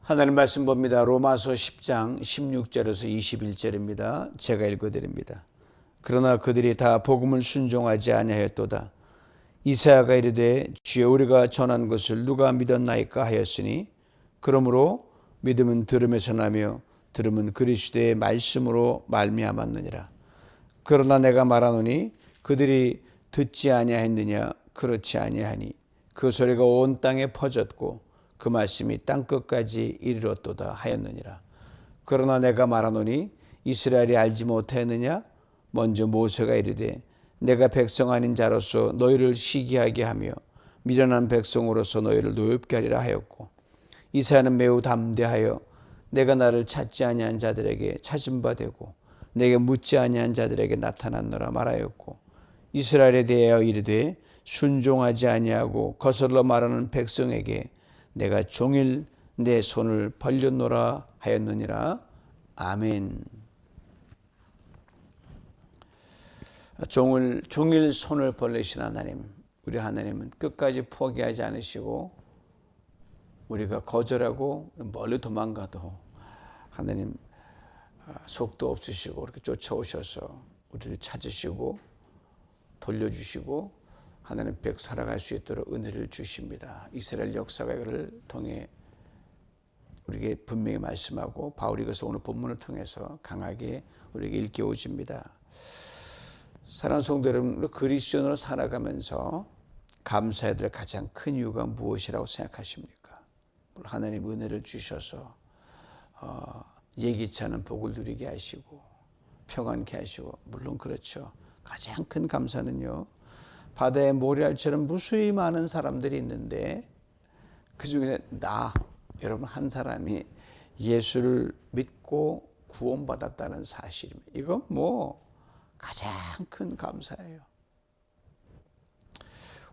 하나님 말씀 봅니다. 로마서 10장 16절에서 21절입니다. 제가 읽어드립니다. 그러나 그들이 다 복음을 순종하지 아니하였도다. 이사야가 이르되 주여 우리가 전한 것을 누가 믿었나이까 하였으니 그러므로 믿음은 들음에서 나며 들음은 그리스도의 말씀으로 말미암았느니라. 그러나 내가 말하노니 그들이 듣지 아니하였느냐? 그렇지 아니하니 그 소리가 온 땅에 퍼졌고 그 말씀이 땅끝까지 이르렀도다 하였느니라. 그러나 내가 말하노니 이스라엘이 알지 못하였느냐? 먼저 모세가 이르되 내가 백성 아닌 자로서 너희를 시기하게 하며 미련한 백성으로서 너희를 노엽게 하리라 하였고, 이사야는 매우 담대하여 내가 나를 찾지 아니한 자들에게 찾은 바 되고 내게 묻지 아니한 자들에게 나타났노라 말하였고, 이스라엘에 대하여 이르되 순종하지 아니하고 거슬러 말하는 백성에게 내가 종일 내 손을 벌렸노라 하였느니라. 아멘. 종일 손을 벌리신 하나님, 우리 하나님은 끝까지 포기하지 않으시고 우리가 거절하고 멀리 도망가도 하나님 속도 없으시고 그렇게 쫓아오셔서 우리를 찾으시고 돌려주시고 하나님 백 살아갈 수 있도록 은혜를 주십니다. 이스라엘 역사를 통해 우리에게 분명히 말씀하고 바울이 그래서 오늘 본문을 통해서 강하게 우리에게 일깨워줍니다. 사랑하는 성도 여러분, 그리스도인으로 살아가면서 감사해야 될 가장 큰 이유가 무엇이라고 생각하십니까? 하나님 은혜를 주셔서 예기치 않은 복을 누리게 하시고 평안케 하시고, 물론 그렇죠. 가장 큰 감사는요, 바다의 모래알처럼 무수히 많은 사람들이 있는데 그 중에 여러분 한 사람이 예수를 믿고 구원받았다는 사실입니다. 이건 가장 큰 감사예요.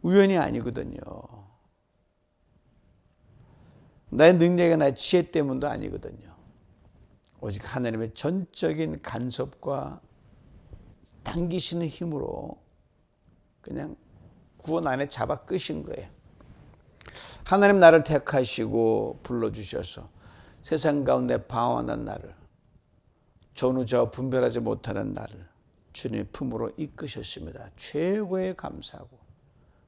우연이 아니거든요. 나의 능력이나 나의 지혜 때문도 아니거든요. 오직 하나님의 전적인 간섭과 당기시는 힘으로 그냥 구원 안에 잡아 끄신 거예요. 하나님 나를 택하시고 불러주셔서 세상 가운데 방황하는 나를, 전후좌우 분별하지 못하는 나를 주님의 품으로 이끄셨습니다. 최고의 감사고,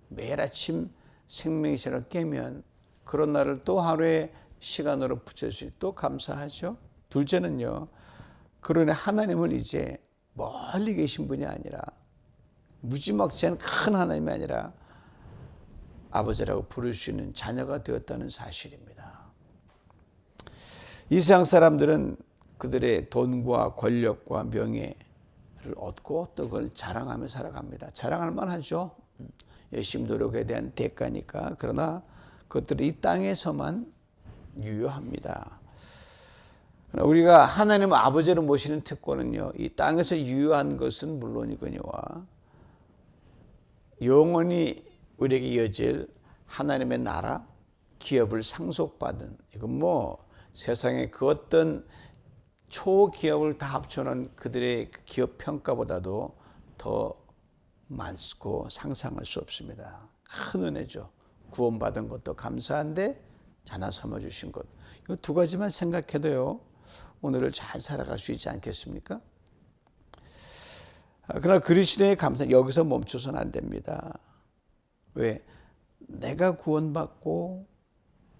매일 아침 생명의 신을 깨면 그런 날을 또 하루의 시간으로 붙일 수 있고 또 감사하죠. 둘째는요, 그러니 하나님을 이제 멀리 계신 분이 아니라, 무지막지한 큰 하나님이 아니라 아버지라고 부를 수 있는 자녀가 되었다는 사실입니다. 이 세상 사람들은 그들의 돈과 권력과 명예를 얻고 또 그걸 자랑하며 살아갑니다. 자랑할 만하죠. 열심히 노력에 대한 대가니까. 그러나 그것들이 이 땅에서만 유효합니다. 우리가 하나님 아버지를 모시는 특권은요, 이 땅에서 유효한 것은 물론이거니와 영원히 우리에게 이어질 하나님의 나라, 기업을 상속받은, 이건 세상의 그 어떤 초기업을 다 합쳐놓은 그들의 기업 평가보다도 더 많고 상상할 수 없습니다. 큰 은혜죠. 구원받은 것도 감사한데 자나 삼아주신 것, 이 두 가지만 생각해도요, 오늘을 잘 살아갈 수 있지 않겠습니까? 그러나 그리스도의 감사, 여기서 멈춰서는 안 됩니다. 왜? 내가 구원받고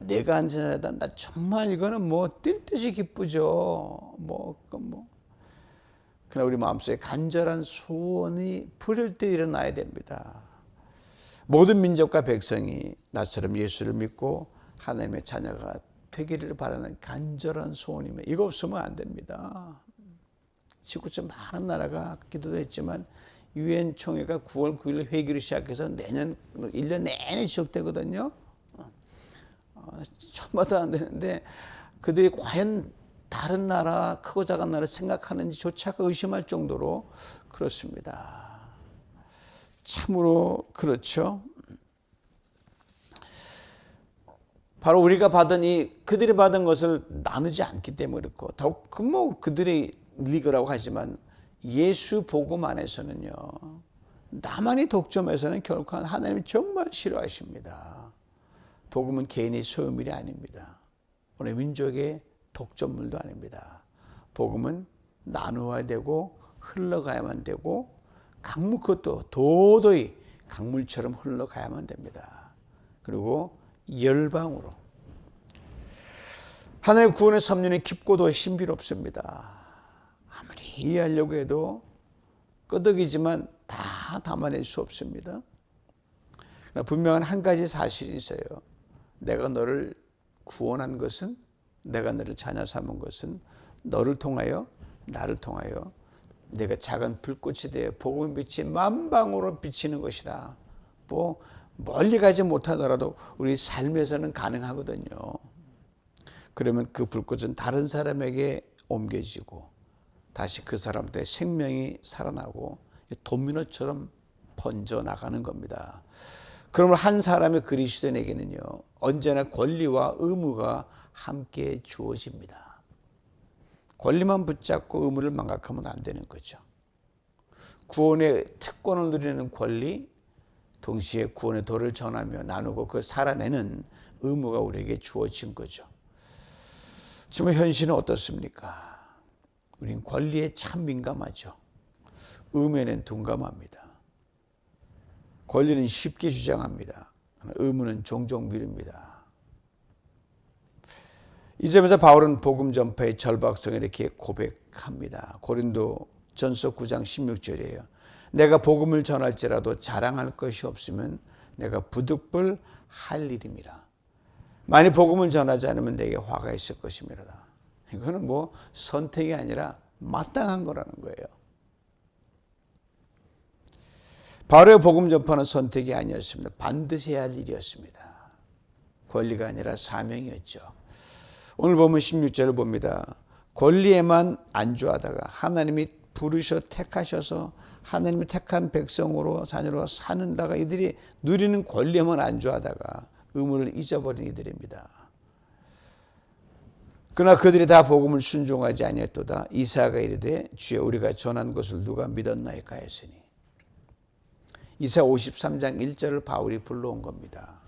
내가 안전하다, 나 정말 이거는 뛸 듯이 기쁘죠. 그러나 우리 마음속에 간절한 소원이 부를 때 일어나야 됩니다. 모든 민족과 백성이 나처럼 예수를 믿고 하나님의 자녀가 되기를 바라는 간절한 소원이면 이거 없으면 안 됩니다. 지구촌 많은 나라가 기도했지만 유엔 총회가 9월 9일 회기를 시작해서 내년 1년 내내 지속되거든요. 처음마다 안 되는데 그들이 과연 다른 나라, 크고 작은 나라를 생각하는지조차가 의심할 정도로 그렇습니다. 참으로 그렇죠. 바로 우리가 그들이 받은 것을 나누지 않기 때문에 그렇고, 더욱 그들이 리그라고 하지만 예수 복음 안에서는요, 나만이 독점해서는 결코 하나님이 정말 싫어하십니다. 복음은 개인의 소유물이 아닙니다. 우리 민족의 독점물도 아닙니다. 복음은 나누어야 되고 흘러가야만 되고 그것도 도저히 강물처럼 흘러가야만 됩니다. 그리고 열방으로. 하나님의 구원의 섭리는 깊고도 신비롭습니다. 아무리 이해하려고 해도 끄덕이지만 다 담아낼 수 없습니다. 그러나 분명한 한 가지 사실이 있어요. 내가 너를 구원한 것은, 내가 너를 자녀 삼은 것은 너를 통하여, 나를 통하여 내가 작은 불꽃이 되어 복음의 빛이 만방으로 비치는 것이다. 뭐 멀리 가지 못하더라도 우리 삶에서는 가능하거든요. 그러면 그 불꽃은 다른 사람에게 옮겨지고 다시 그 사람들의 생명이 살아나고 도미노처럼 번져나가는 겁니다. 그러면 한 사람의 그리스도인에게는요, 언제나 권리와 의무가 함께 주어집니다. 권리만 붙잡고 의무를 망각하면 안 되는 거죠. 구원의 특권을 누리는 권리, 동시에 구원의 도를 전하며 나누고 그걸 살아내는 의무가 우리에게 주어진 거죠. 지금 현실은 어떻습니까? 우린 권리에 참 민감하죠. 의무에는 둔감합니다. 권리는 쉽게 주장합니다. 의무는 종종 미룹니다. 이 점에서 바울은 복음 전파의 절박성을 이렇게 고백합니다. 고린도전서 9장 16절이에요. 내가 복음을 전할지라도 자랑할 것이 없으면 내가 부득불 할 일입니다. 만일 복음을 전하지 않으면 내게 화가 있을 것입니다. 이거는 뭐 선택이 아니라 마땅한 거라는 거예요. 바울의 복음 전파는 선택이 아니었습니다. 반드시 해야 할 일이었습니다. 권리가 아니라 사명이었죠. 오늘 보면 16절을 봅니다. 권리에만 안주하다가 하나님이 부르셔 택하셔서 하나님이 택한 백성으로 자녀로 사는다가 이들이 누리는 권리에만 안주하다가 의무를 잊어버린 이들입니다. 그러나 그들이 다 복음을 순종하지 아니했도다. 이사야가 이르되 주여 우리가 전한 것을 누가 믿었나이까 했으니. 이사야 53장 1절을 바울이 불러온 겁니다.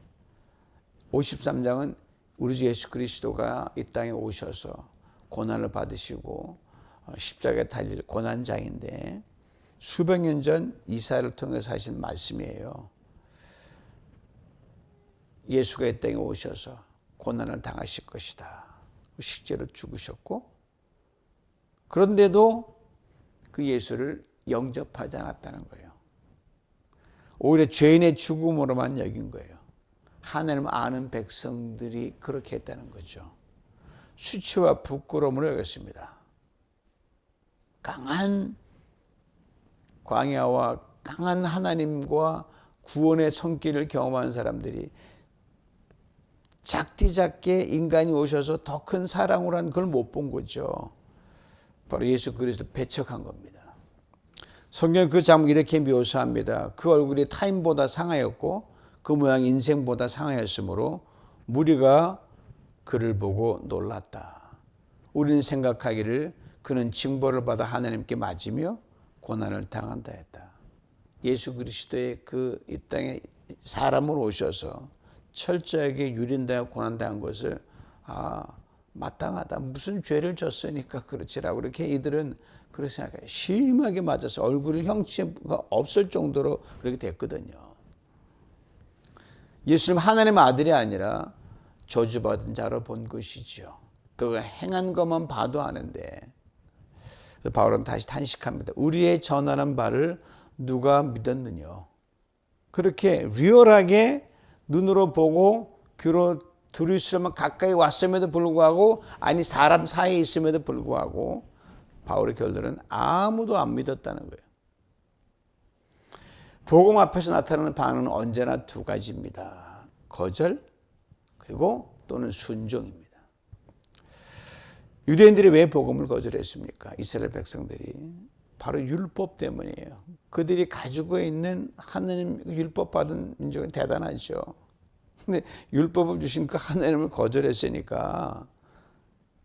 53장은 우리 주 예수 그리스도가 이 땅에 오셔서 고난을 받으시고 십자가에 달릴 고난장인데 수백 년 전 이사야를 통해서 하신 말씀이에요. 예수가 이 땅에 오셔서 고난을 당하실 것이다. 실제로 죽으셨고 그런데도 그 예수를 영접하지 않았다는 거예요. 오히려 죄인의 죽음으로만 여긴 거예요. 하나님 아는 백성들이 그렇게 했다는 거죠. 수치와 부끄러움으로 여겼습니다. 강한 광야와 강한 하나님과 구원의 손길을 경험한 사람들이 작디작게 인간이 오셔서 더 큰 사랑으로 한 걸 못 본 거죠. 바로 예수 그리스도를 배척한 겁니다. 성경 그 장면 이렇게 묘사합니다. 그 얼굴이 타인보다 상하였고 그 모양이 인생보다 상하였으므로 무리가 그를 보고 놀랐다. 우리는 생각하기를 그는 징벌을 받아 하나님께 맞으며 고난을 당한다 했다. 예수 그리스도의 그 이 땅에 사람으로 오셔서 철저하게 유린당하고 고난당한 것을 마땅하다. 무슨 죄를 졌으니까 그렇지라고 이렇게 이들은 그렇게 생각해요. 심하게 맞아서 얼굴을 형체가 없을 정도로 그렇게 됐거든요. 예수님 하나님의 아들이 아니라 저주받은 자로 본 것이죠. 그가 행한 것만 봐도 아는데 바울은 다시 탄식합니다. 우리의 전하는 바를 누가 믿었느냐. 그렇게 리얼하게 눈으로 보고 귀로 들으시면 가까이 왔음에도 불구하고 아니 사람 사이에 있음에도 불구하고 바울의 결론은 아무도 안 믿었다는 거예요. 복음 앞에서 나타나는 반응은 언제나 두 가지입니다. 거절 그리고 또는 순종입니다. 유대인들이 왜 복음을 거절했습니까? 이스라엘 백성들이 바로 율법 때문이에요. 그들이 가지고 있는 하나님 율법 받은 민족은 대단하죠. 근데 율법을 주신 그 하나님을 거절했으니까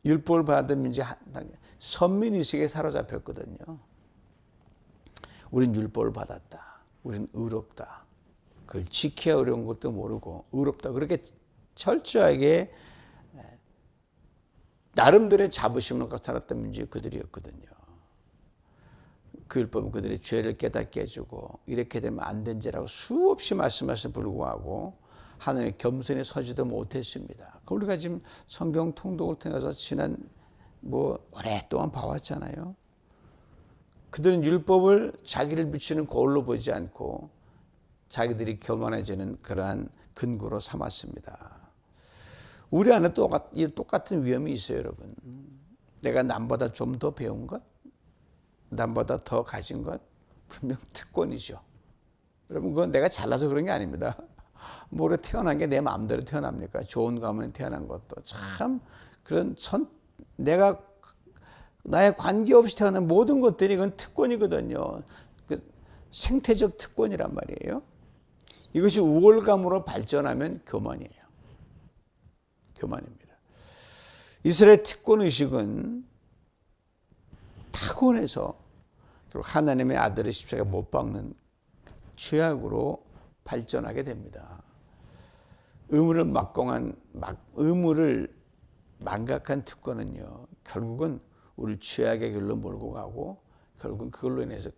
율법을 받은 민족 선민의식에 사로잡혔거든요. 우린 율법을 받았다. 우린 의롭다. 그걸 지켜야 어려운 것도 모르고 의롭다. 그렇게 철저하게 나름대로의 자부심을 갖고 살았던 민족이 그들이었거든요. 그 율법은 그들의 죄를 깨닫게 해주고 이렇게 되면 안 된지라고 수없이 말씀하셔서 불구하고 하나님의 겸손히 서지도 못했습니다. 우리가 지금 성경 통독을 통해서 지난 오랫동안 봐왔잖아요. 그들은 율법을 자기를 비추는 거울로 보지 않고 자기들이 교만해지는 그러한 근거로 삼았습니다. 우리 안에 똑같은 위험이 있어요, 여러분. 내가 남보다 좀 더 배운 것, 남보다 더 가진 것, 분명 특권이죠. 여러분, 그건 내가 잘나서 그런 게 아닙니다. 뭐래 태어난 게 내 마음대로 태어납니까? 좋은 가문에 태어난 것도 참 그런 내가 나의 관계없이 태어난 모든 것들이 그건 특권이거든요. 그 생태적 특권이란 말이에요. 이것이 우월감으로 발전하면 교만이에요. 교만입니다. 이스라엘 특권의식은 타고내서 하나님의 아들의 십자가에 못 박는 죄악으로 발전하게 됩니다. 의무를 망각한 특권은요, 결국은 우리를 죄악의 길로 몰고 가고 결국은 그걸로 인해서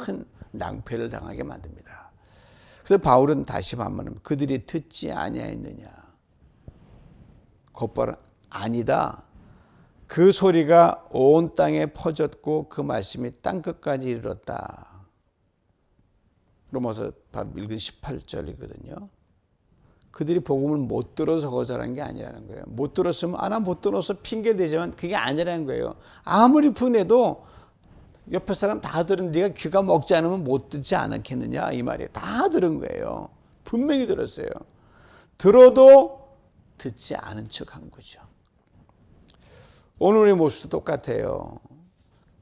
큰 낭패를 당하게 만듭니다. 그래서 바울은 다시 반문합니다. 그들이 듣지 아니하였느냐. 곧바로 아니다. 그 소리가 온 땅에 퍼졌고 그 말씀이 땅끝까지 이르렀다. 로마서 바로 읽은 18절이거든요. 그들이 복음을 못 들어서 거절한 게 아니라는 거예요. 못 들었으면 나 못 들어서 핑계대지만 그게 아니라는 거예요. 아무리 분해도 옆에 사람 다 들은 네가 귀가 먹지 않으면 못 듣지 않았겠느냐 이 말이에요. 다 들은 거예요. 분명히 들었어요. 들어도 듣지 않은 척한 거죠. 오늘의 모습도 똑같아요.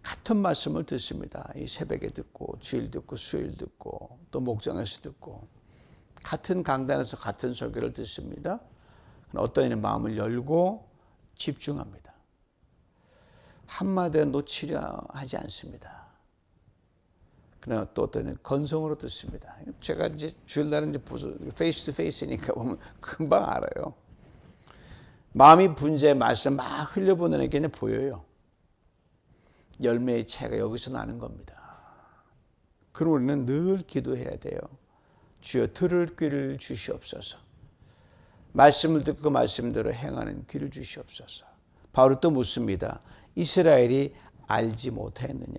같은 말씀을 듣습니다. 이 새벽에 듣고 주일 듣고 수요일 듣고 또 목장에서 듣고 같은 강단에서 같은 설교를 듣습니다. 어떤 이는 마음을 열고 집중합니다. 한마디 놓치려 하지 않습니다. 그러나 또 어떤 이는 건성으로 듣습니다. 제가 이제 주일날은 이제 페이스 투 페이스니까 보면 금방 알아요. 마음이 분주해 말씀 막 흘려보내는 게 보여요. 열매의 차이가 여기서 나는 겁니다. 그럼 우리는 늘 기도해야 돼요. 주여 들을 귀를 주시옵소서. 말씀을 듣고 말씀대로 행하는 귀를 주시옵소서. 바울이 또 묻습니다. 이스라엘이 알지 못했느냐.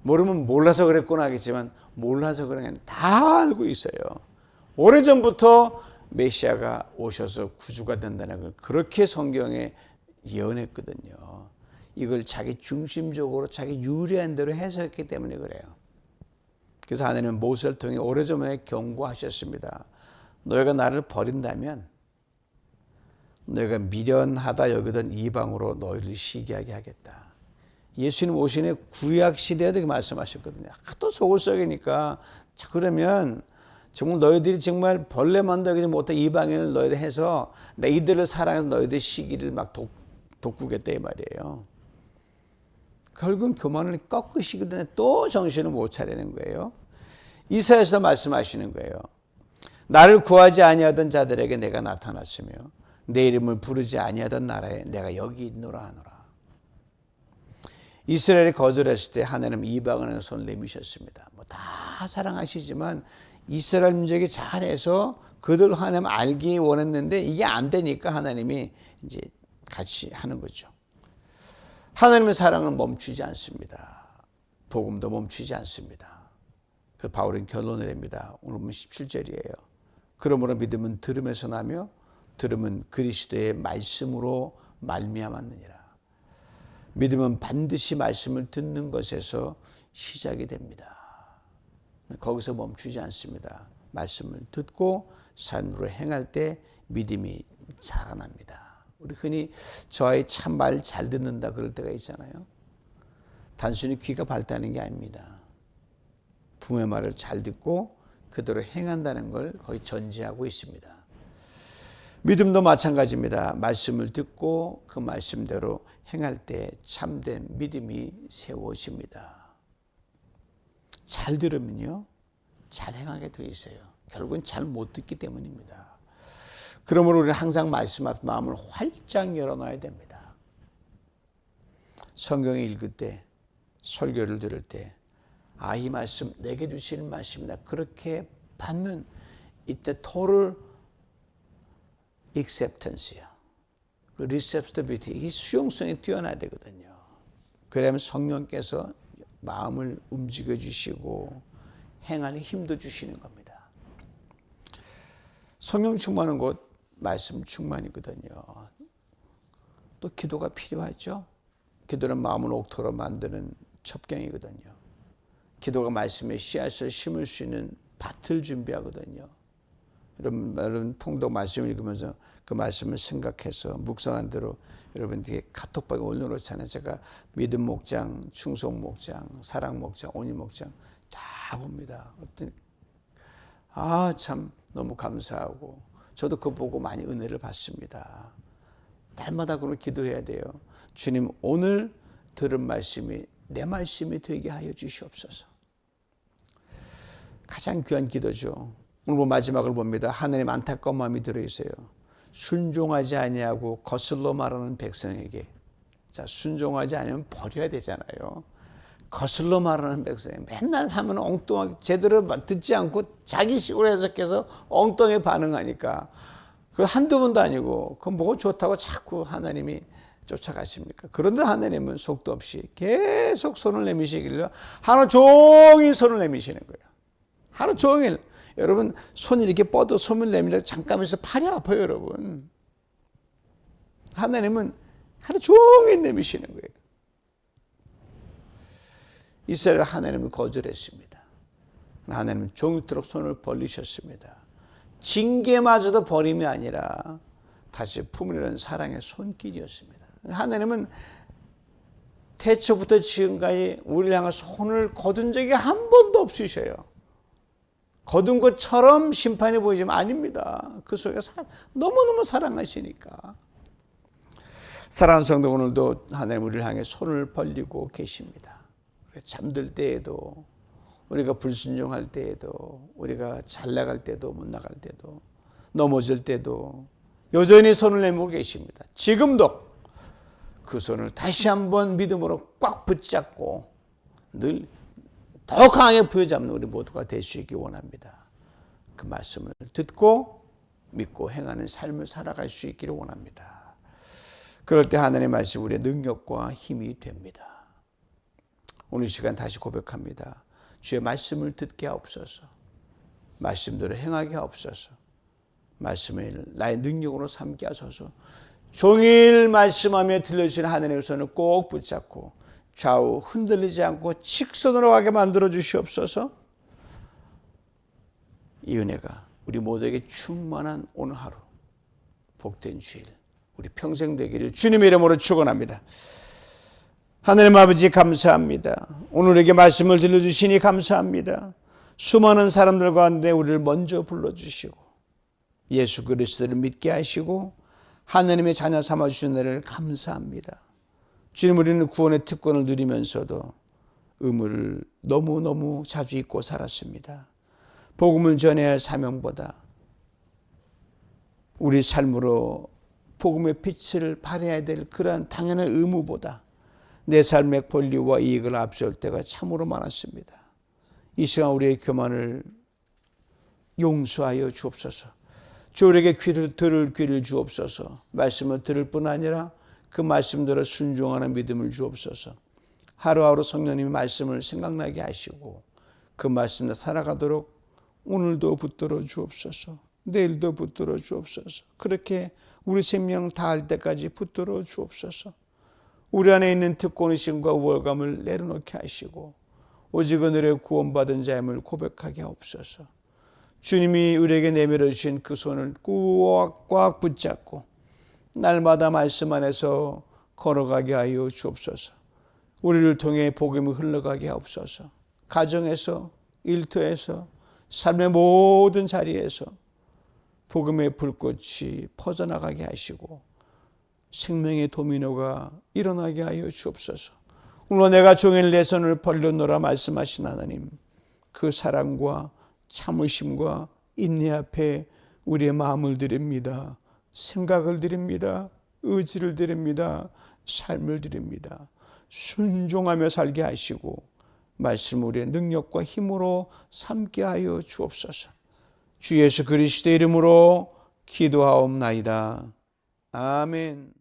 모르면 몰라서 그랬구나 하겠지만 몰라서 그런 게 아니라 다 알고 있어요. 오래전부터 메시아가 오셔서 구주가 된다는 걸 그렇게 성경에 예언했거든요. 이걸 자기 중심적으로 자기 유리한 대로 해석했기 때문에 그래요. 그래서 하나님은 모세를 통해 오래전에 경고하셨습니다. 너희가 나를 버린다면 너희가 미련하다 여기던 이방으로 너희를 시기하게 하겠다. 예수님 오신의 구약 시대에도 말씀하셨거든요. 하도 속을 썩이니까 그러면 정말 너희들이 정말 벌레 만들지 못한 이방인을 너희들 해서 내 이들을 사랑해서 너희들 시기를 막 돋구겠다 이 말이에요. 결국은 교만을 꺾으시거든요. 또 정신을 못 차리는 거예요. 이사야서 말씀하시는 거예요. 나를 구하지 아니하던 자들에게 내가 나타났으며 내 이름을 부르지 아니하던 나라에 내가 여기 있노라 하노라. 이스라엘이 거절했을 때 하나님은 이방인의 손을 내미셨습니다. 다 사랑하시지만 이스라엘 민족이 잘해서 그들 하나님 알기 원했는데 이게 안 되니까 하나님이 이제 같이 하는 거죠. 하나님의 사랑은 멈추지 않습니다. 복음도 멈추지 않습니다. 그 바울은 결론을 냅니다. 오늘 보면 17절이에요. 그러므로 믿음은 들음에서 나며 들음은 그리스도의 말씀으로 말미암았느니라. 믿음은 반드시 말씀을 듣는 것에서 시작이 됩니다. 거기서 멈추지 않습니다. 말씀을 듣고 삶으로 행할 때 믿음이 자라납니다. 우리 흔히 저 아이 참 말 잘 듣는다 그럴 때가 있잖아요. 단순히 귀가 밝다는 게 아닙니다. 부모의 말을 잘 듣고 그대로 행한다는 걸 거의 전제하고 있습니다. 믿음도 마찬가지입니다. 말씀을 듣고 그 말씀대로 행할 때 참된 믿음이 세워집니다. 잘 들으면요, 잘 행하게 되어 있어요. 결국은 잘 못 듣기 때문입니다. 그러므로 우리는 항상 말씀 앞에 마음을 활짝 열어놔야 됩니다. 성경을 읽을 때, 설교를 들을 때, 이 말씀 내게 주시는 말씀이다. 그렇게 받는 이때 total acceptance야. 그 receptibility, 이 수용성이 뛰어나야 되거든요. 그러면 성령께서 마음을 움직여 주시고 행하는 힘도 주시는 겁니다. 성령 충만한 것 말씀 충만이거든요. 또 기도가 필요하죠. 기도는 마음을 옥토로 만드는 첩경이거든요. 기도가 말씀의 씨앗을 심을 수 있는 밭을 준비하거든요. 여러분 통독 말씀 읽으면서 그 말씀을 생각해서 묵상한 대로 여러분들에게 카톡방에 올려놓잖아요. 제가 믿음 목장, 충성 목장, 사랑 목장, 온유 목장 다 봅니다. 참 너무 감사하고 저도 그거 보고 많이 은혜를 받습니다. 날마다 그걸 기도해야 돼요. 주님, 오늘 들은 말씀이 내 말씀이 되게 하여 주시옵소서. 가장 귀한 기도죠. 오늘 마지막을 봅니다. 하나님 안타까운 마음이 들어있어요. 순종하지 아니하고 거슬러 말하는 백성에게. 자, 순종하지 않으면 버려야 되잖아요. 거슬러 말하는 백성이 맨날 하면 엉뚱하게 제대로 듣지 않고 자기 식으로 해석해서 엉뚱하게 반응하니까 그 한두 번도 아니고 그건 뭐가 좋다고 자꾸 하나님이 쫓아가십니까? 그런데 하나님은 속도 없이 계속 손을 내미시길래 하루 종일 손을 내미시는 거예요. 하루 종일. 여러분 손이 이렇게 뻗어 손을 내밀려 잠깐에서 팔이 아파요, 여러분. 하나님은 하루 종일 내미시는 거예요. 이스라엘 하나님은 거절했습니다. 하나님은 종일토록 손을 벌리셨습니다. 징계마저도 버림이 아니라 다시 품으려는 사랑의 손길이었습니다. 하나님은 태초부터 지금까지 우리를 향해 손을 거둔 적이 한 번도 없으셔요. 거둔 것처럼 심판이 보이지만 아닙니다. 그 속에 너무너무 사랑하시니까. 사랑하는 성도, 오늘도 하나님 우리를 향해 손을 벌리고 계십니다. 잠들 때에도, 우리가 불순종할 때에도, 우리가 잘 나갈 때도 못 나갈 때도, 넘어질 때도 여전히 손을 내밀고 계십니다. 지금도 그 손을 다시 한번 믿음으로 꽉 붙잡고 늘 더 강하게 부여잡는 우리 모두가 될 수 있기 원합니다. 그 말씀을 듣고 믿고 행하는 삶을 살아갈 수 있기를 원합니다. 그럴 때 하나님의 말씀이 우리의 능력과 힘이 됩니다. 오늘 시간 다시 고백합니다. 주의 말씀을 듣게 하옵소서. 말씀대로 행하게 하옵소서. 말씀을 나의 능력으로 삼게 하소서. 종일 말씀하며 들려주시는 하나님의 손을 꼭 붙잡고 좌우 흔들리지 않고 직선으로 가게 만들어 주시옵소서. 이 은혜가 우리 모두에게 충만한 오늘 하루, 복된 주일, 우리 평생 되기를 주님의 이름으로 축원합니다. 하나님 아버지 감사합니다. 오늘에게 말씀을 들려주시니 감사합니다. 수많은 사람들 가운데 우리를 먼저 불러주시고 예수 그리스도를 믿게 하시고 하나님의 자녀 삼아주신 은혜를 감사합니다. 주님, 우리는 구원의 특권을 누리면서도 의무를 너무너무 자주 잊고 살았습니다. 복음을 전해야 할 사명보다 우리 삶으로 복음의 빛을 발해야 될 그러한 당연한 의무보다 내 삶의 권리와 이익을 앞세울 때가 참으로 많았습니다. 이 시간 우리의 교만을 용서하여 주옵소서. 주 우리에게 들을 귀를 주옵소서. 말씀을 들을 뿐 아니라 그 말씀대로 순종하는 믿음을 주옵소서. 하루하루 성령님의 말씀을 생각나게 하시고 그 말씀에 살아가도록 오늘도 붙들어 주옵소서. 내일도 붙들어 주옵소서. 그렇게 우리 생명 다할 때까지 붙들어 주옵소서. 우리 안에 있는 특권의식과 우월감을 내려놓게 하시고 오직 은혜로 구원받은 자임을 고백하게 하옵소서. 주님이 우리에게 내밀어 주신 그 손을 꽉 붙잡고 날마다 말씀 안에서 걸어가게 하여 주옵소서. 우리를 통해 복음이 흘러가게 하옵소서. 가정에서, 일터에서, 삶의 모든 자리에서 복음의 불꽃이 퍼져나가게 하시고 생명의 도미노가 일어나게 하여 주옵소서. 오늘 내가 종일 내 손을 벌려놓으라 말씀하신 하나님, 그 사랑과 참으심과 인내 앞에 우리의 마음을 드립니다. 생각을 드립니다. 의지를 드립니다. 삶을 드립니다. 순종하며 살게 하시고 말씀 우리의 능력과 힘으로 삼게 하여 주옵소서. 주 예수 그리스도의 이름으로 기도하옵나이다. 아멘.